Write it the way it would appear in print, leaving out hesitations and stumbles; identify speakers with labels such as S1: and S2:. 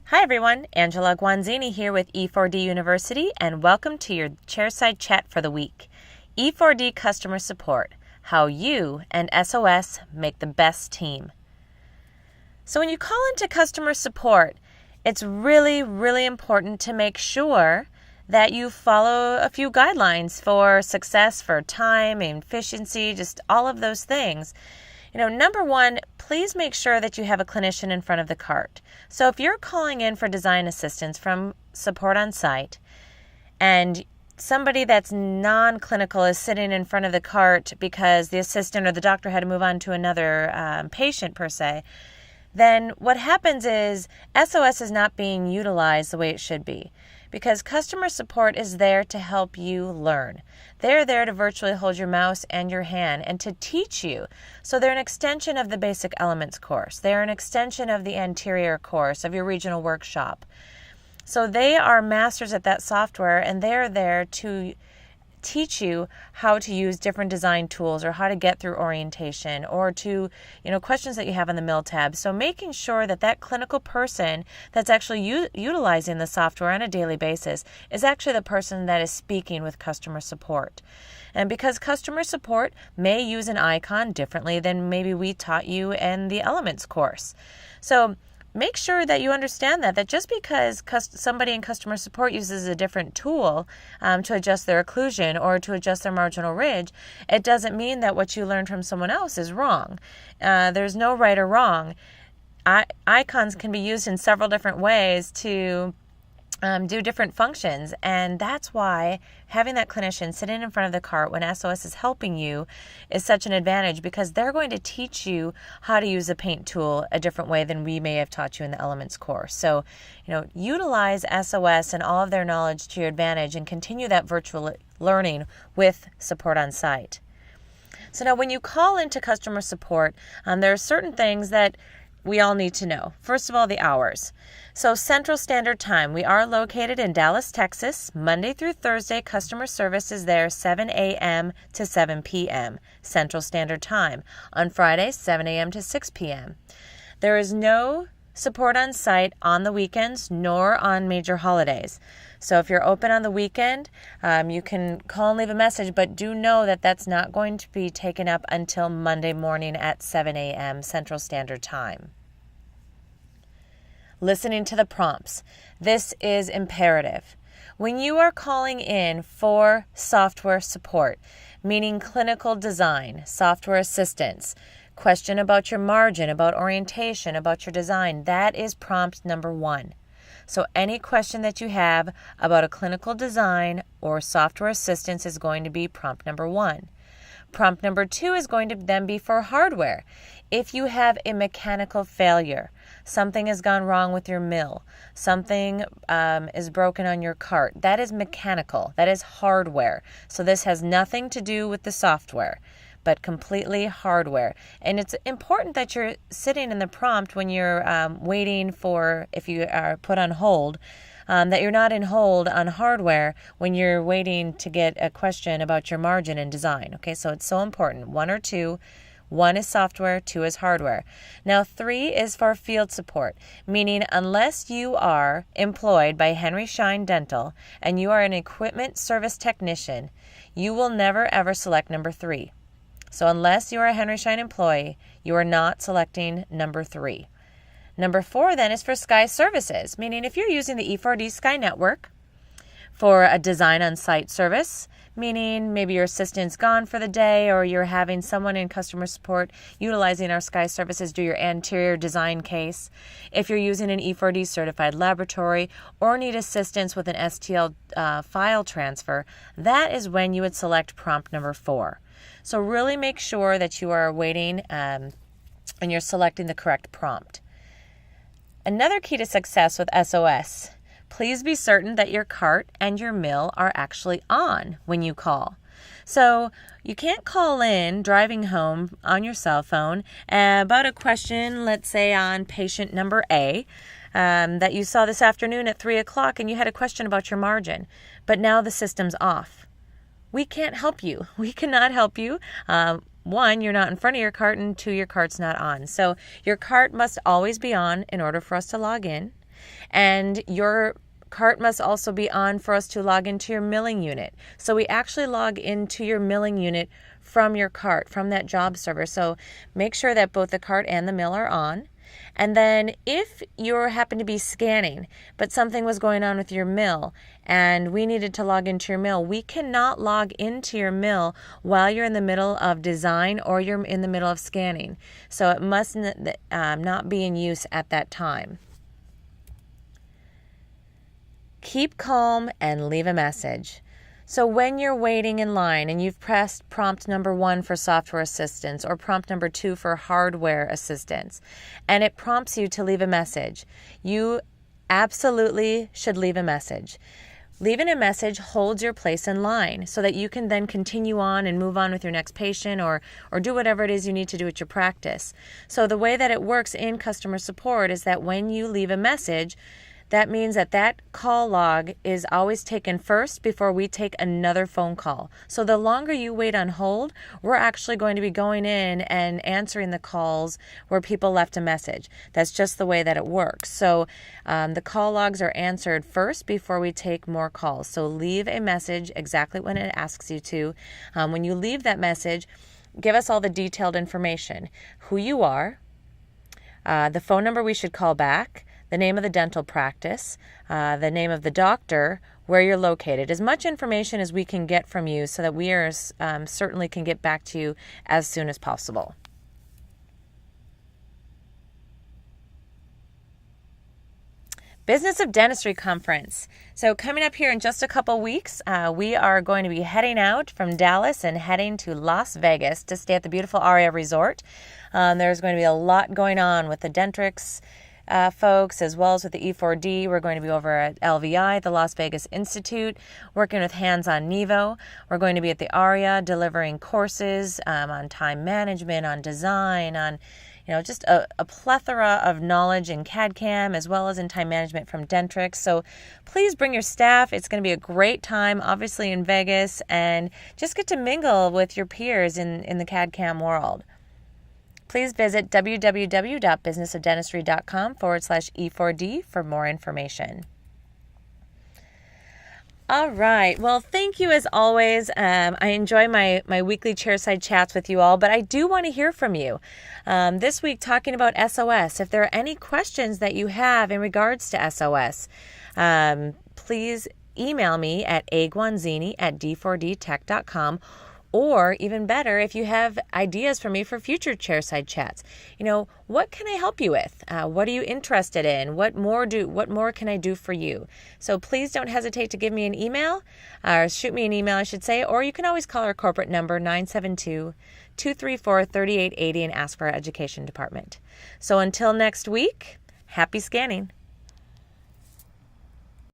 S1: Hi everyone, Angela Guanzini here with E4D University, and welcome to your Chairside Chat for the week. E4D Customer Support, how you and SOS make the best team. So when you call into customer support, it's really important to make sure that you follow a few guidelines for success, for time, efficiency, just all of those things. Number one, please make sure that you have a clinician in front of the cart. So if you're calling in for design assistance from support on site and somebody that's non-clinical is sitting in front of the cart because the assistant or the doctor had to move on to another patient per se, then what happens is SOS is not being utilized the way it should be, because customer support is there to help you learn. They're there to virtually hold your mouse and your hand and to teach you. So they're an extension of the basic elements course. They're an extension of the anterior course of your regional workshop. So they are masters at that software, and they're there to teach you how to use different design tools or how to get through orientation or to, questions that you have on the mill tab. So making sure that that clinical person that's actually utilizing the software on a daily basis is actually the person that is speaking with customer support. And because customer support may use an icon differently than maybe we taught you in the elements course. So make sure that you understand that just because somebody in customer support uses a different tool to adjust their occlusion or to adjust their marginal ridge, it doesn't mean that what you learned from someone else is wrong. There's no right or wrong. Icons can be used in several different ways to do different functions, and that's why having that clinician sitting in front of the cart when SOS is helping you is such an advantage, because they're going to teach you how to use a paint tool a different way than we may have taught you in the elements course. So, utilize SOS and all of their knowledge to your advantage and continue that virtual learning with support on site. So now when you call into customer support, there are certain things that we all need to know. First of all, the hours. So Central Standard Time. We are located in Dallas, Texas. Monday through Thursday, customer service is there 7 a.m. to 7 p.m. Central Standard Time. On Fridays, 7 a.m. to 6 p.m. There is no support on site on the weekends nor on major holidays. So if you're open on the weekend, you can call and leave a message, but do know that that's not going to be taken up until Monday morning at 7 a.m. Central Standard Time. Listening to the prompts. This is imperative. When you are calling in for software support, meaning clinical design, software assistance, question about your margin, about orientation, about your design, that is prompt number one. So any question that you have about a clinical design or software assistance is going to be prompt number one. Prompt number two is going to then be for hardware. If you have a mechanical failure, something has gone wrong with your mill, something is broken on your cart, that is mechanical, that is hardware. So this has nothing to do with the software, but completely hardware. And it's important that you're sitting in the prompt when you're waiting for, if you are put on hold, that you're not in hold on hardware when you're waiting to get a question about your margin and design. Okay, so it's so important. One or two. One is software, two is hardware. Now, three is for field support, meaning unless you are employed by Henry Schein Dental and you are an equipment service technician, you will never ever select number three. So unless you are a Henry Schein employee, you are not selecting number three. Number four then is for Sky Services, meaning if you're using the E4D Sky Network for a design on site service, meaning maybe your assistant's gone for the day or you're having someone in customer support utilizing our Sky Services do your anterior design case. If you're using an E4D certified laboratory or need assistance with an STL file transfer, that is when you would select prompt number four. So really make sure that you are waiting and you're selecting the correct prompt. Another key to success with SOS, please be certain that your cart and your mill are actually on when you call. So you can't call in driving home on your cell phone about a question, let's say on patient number A, that you saw this afternoon at 3 o'clock and you had a question about your margin, but now the system's off. We can't help you. We cannot help you. One, you're not in front of your cart, and two, your cart's not on. So your cart must always be on in order for us to log in. And your cart must also be on for us to log into your milling unit. So we actually log into your milling unit from your cart, from that job server. So make sure that both the cart and the mill are on. And then if you happen to be scanning, but something was going on with your mill and we needed to log into your mill, we cannot log into your mill while you're in the middle of design or you're in the middle of scanning. So it must not be in use at that time. Keep calm and leave a message. So when you're waiting in line and you've pressed prompt number 1 for software assistance or prompt number 2 for hardware assistance, and it prompts you to leave a message, you absolutely should leave a message. Leaving a message holds your place in line so that you can then continue on and move on with your next patient or do whatever it is you need to do at your practice. So the way that it works in customer support is that when you leave a message, that means that call log is always taken first before we take another phone call. So the longer you wait on hold, we're actually going to be going in and answering the calls where people left a message. That's just the way that it works. So the call logs are answered first before we take more calls. So leave a message exactly when it asks you to. When you leave that message, give us all the detailed information. Who you are, the phone number we should call back, the name of the dental practice, the name of the doctor, where you're located, as much information as we can get from you so that we certainly can get back to you as soon as possible. Business of Dentistry Conference. So coming up here in just a couple weeks, we are going to be heading out from Dallas and heading to Las Vegas to stay at the beautiful Aria Resort. There's going to be a lot going on with the Dentrix folks, as well as with the E4D. We're going to be over at LVI, the Las Vegas Institute, working with Hands on Nevo. We're going to be at the ARIA delivering courses on time management, on design, on just a plethora of knowledge in CAD/CAM as well as in time management from Dentrix. So please bring your staff. It's going to be a great time, obviously in Vegas, and just get to mingle with your peers in the CAD/CAM world. Please visit www.businessofdentistry.com/E4D for more information. All right. Well, thank you as always. I enjoy my weekly chairside chats with you all, but I do want to hear from you. This week, talking about SOS. If there are any questions that you have in regards to SOS, please email me at aguanzini@d4dtech.com. Or even better, if you have ideas for me for future chairside chats, what can I help you with? What are you interested in? What more can I do for you? So please don't hesitate to give me an email, or shoot me an email, I should say, or you can always call our corporate number 972-234-3880 and ask for our education department. So until next week, happy scanning.